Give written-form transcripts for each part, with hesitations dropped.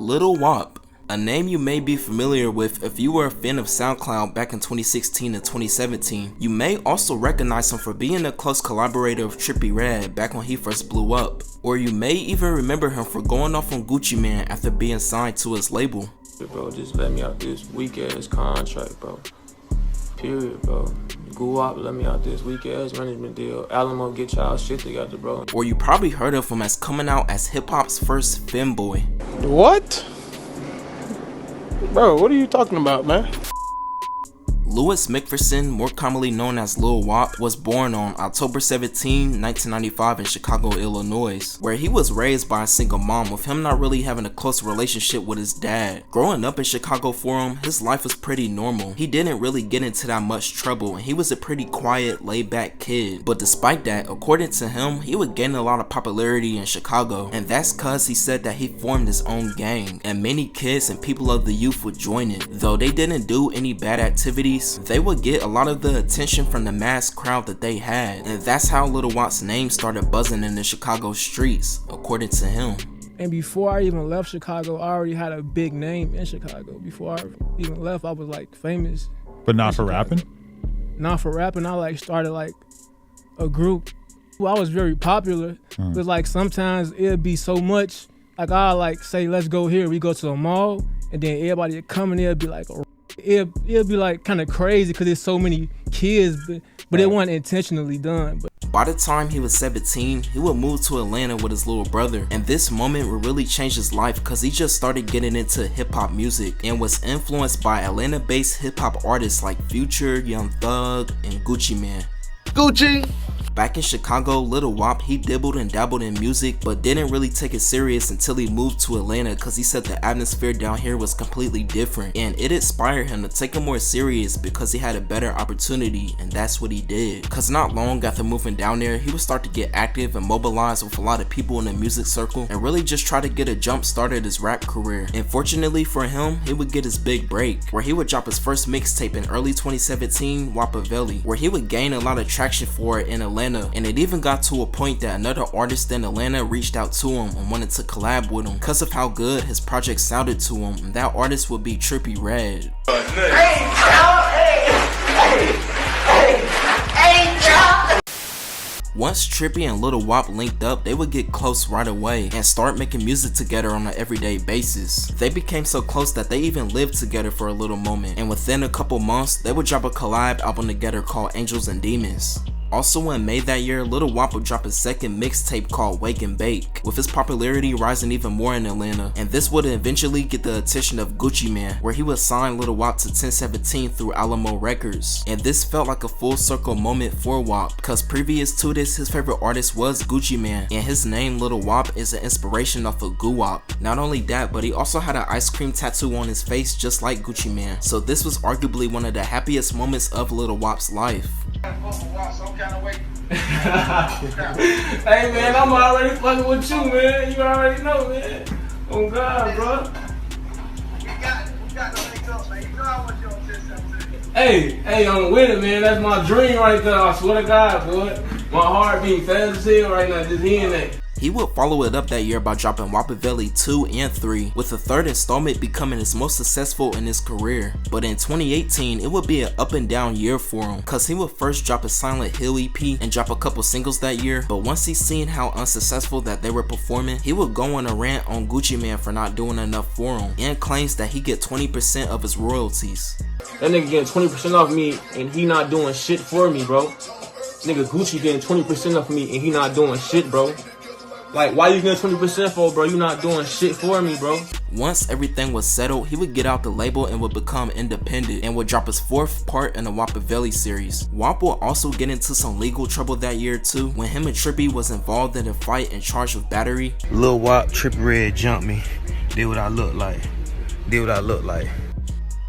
Little Wop, a name you may be familiar with if you were a fan of SoundCloud back in 2016 and 2017. You may also recognize him for being a close collaborator of Trippie Redd back when he first blew up. Or you may even remember him for going off on Gucci Mane after being signed to his label. Bro, just let me out this weak ass contract, bro. Period, bro. Lil Wop let me out this weak ass management deal. Alamo, get y'all shit together, bro. Or you probably heard of him as coming out as hip hop's first femboy. What? Bro, what are you talking about, man? Louis McPherson, more commonly known as Lil Wop, was born on October 17, 1995 in Chicago, Illinois, where he was raised by a single mom, with him not really having a close relationship with his dad. Growing up in Chicago for him, his life was pretty normal. He didn't really get into that much trouble, and he was a pretty quiet, laid-back kid. But despite that, according to him, he would gain a lot of popularity in Chicago, and that's cause he said that he formed his own gang, and many kids and people of the youth would join it. Though they didn't do any bad activities, they would get a lot of the attention from the mass crowd that they had, and that's how Little Wop's name started buzzing in the Chicago streets, according to him. And before I even left Chicago, I already had a big name in Chicago. Before I even left, I was like famous. But not for rapping? Not for rapping. I like started like a group. Well, I was very popular, but like sometimes it'd be so much, like I'll like say, let's go here. We go to the mall, and then everybody would come in there, be like, it'll be like kind of crazy because there's so many kids, but it wasn't intentionally done. But by the time he was 17, he would move to Atlanta with his little brother, and this moment would really change his life because he just started getting into hip-hop music and was influenced by Atlanta-based hip-hop artists like Future, Young Thug, and Gucci Mane. Gucci! Back in Chicago, Little Wop, he dibbled and dabbled in music, but didn't really take it serious until he moved to Atlanta because he said the atmosphere down here was completely different, and it inspired him to take it more serious because he had a better opportunity, and that's what he did. Cause not long after moving down there, he would start to get active and mobilized with a lot of people in the music circle and really just try to get a jump start at his rap career. And fortunately for him, he would get his big break, where he would drop his first mixtape in early 2017, Wapavelli, where he would gain a lot of traction for it in Atlanta, and it even got to a point that another artist in Atlanta reached out to him and wanted to collab with him because of how good his project sounded to him, and that artist would be Trippie Redd. Once Trippie and Little Wop linked up, they would get close right away and start making music together on an everyday basis. They became so close that they even lived together for a little moment, and within a couple months, they would drop a collab album together called Angels and Demons. Also in May that year, Little Wop would drop his second mixtape called Wake and Bake, with his popularity rising even more in Atlanta, and this would eventually get the attention of Gucci Mane, where he would sign Little Wop to 1017 through Alamo Records. And this felt like a full circle moment for Wop, because previous to this, his favorite artist was Gucci Mane, and his name Little Wop is an inspiration off of Goo Wop. Not only that, but he also had an ice cream tattoo on his face just like Gucci Mane, so this was arguably one of the happiest moments of Little Wop's life. Hey man, I'm already fucking with you, man. You already know, man. Oh God, bro. We got no things up, man. You know I want you on 10-17. Hey, I'm with it, man. That's my dream right there. I swear to God, boy. My heart beating fast as hell right now, just hearing that. He would follow it up that year by dropping Wapavelli 2 and 3, with the third installment becoming his most successful in his career. But in 2018, it would be an up and down year for him, cause he would first drop a Silent Hill EP and drop a couple singles that year, but once he seen how unsuccessful that they were performing, he would go on a rant on Gucci Mane for not doing enough for him, and claims that he get 20% of his royalties. That nigga getting 20% off me and he not doing shit for me, bro. Nigga Gucci getting 20% off me and he not doing shit, bro. Like, why you getting 20% for, bro? You not doing shit for me, bro. Once everything was settled, he would get out the label and would become independent and would drop his fourth part in the Wapavelli series. Wop will also get into some legal trouble that year too, when him and Trippie was involved in a fight and charged with battery. Lil Wop, Trippie Redd jumped me. Did what I look like.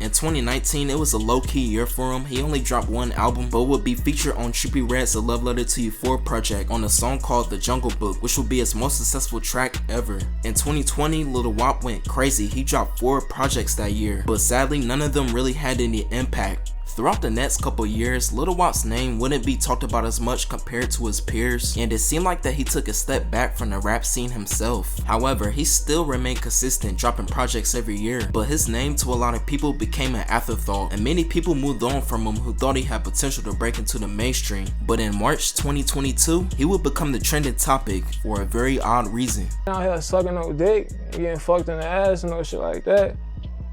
In 2019, it was a low-key year for him. He only dropped one album, but would be featured on Trippie Redd's A Love Letter to You 4 project on a song called The Jungle Book, which would be his most successful track ever. In 2020, Little Wop went crazy. He dropped 4 projects that year, but sadly none of them really had any impact. Throughout the next couple years, Little Wop's name wouldn't be talked about as much compared to his peers, and it seemed like that he took a step back from the rap scene himself. However, he still remained consistent, dropping projects every year, but his name to a lot of people became an afterthought, and many people moved on from him who thought he had potential to break into the mainstream. But in March 2022, he would become the trending topic for a very odd reason. Out here sucking no dick, getting fucked in the ass and no shit like that,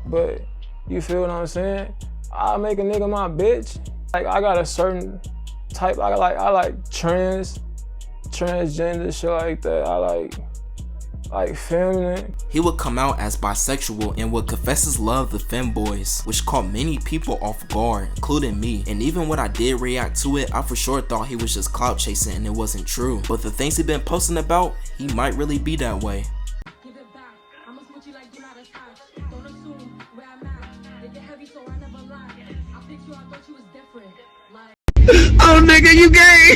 but you feel what I'm saying? I make a nigga my bitch. Like, I got a certain type, I like transgender shit like that. I like feminine. He would come out as bisexual and would confess his love to femboys, which caught many people off guard, including me. And even when I did react to it, I for sure thought he was just clout chasing and it wasn't true. But the things he been posting about, he might really be that way. Oh, nigga, you gay.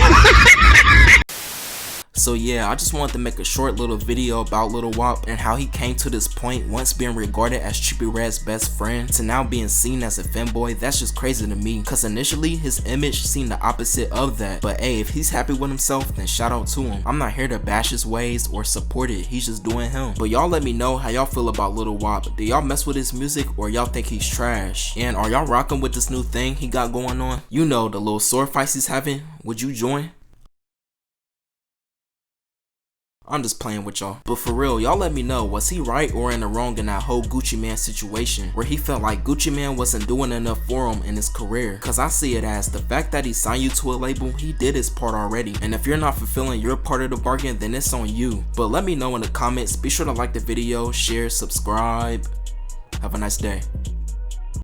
So yeah, I just wanted to make a short little video about Little Wop and how he came to this point, once being regarded as Trippie Redd's best friend to now being seen as a femboy. That's just crazy to me, cause initially his image seemed the opposite of that. But hey, if he's happy with himself, then shout out to him. I'm not here to bash his ways or support it, he's just doing him. But y'all let me know how y'all feel about Little Wop. Do y'all mess with his music or y'all think he's trash? And are y'all rocking with this new thing he got going on? You know, the little sword fights he's having, would you join? I'm just playing with y'all. But for real, y'all let me know, was he right or in the wrong in that whole Gucci Mane situation, where he felt like Gucci Mane wasn't doing enough for him in his career? Cause I see it as the fact that he signed you to a label, he did his part already. And if you're not fulfilling your part of the bargain, then it's on you. But let me know in the comments. Be sure to like the video, share, subscribe. Have a nice day.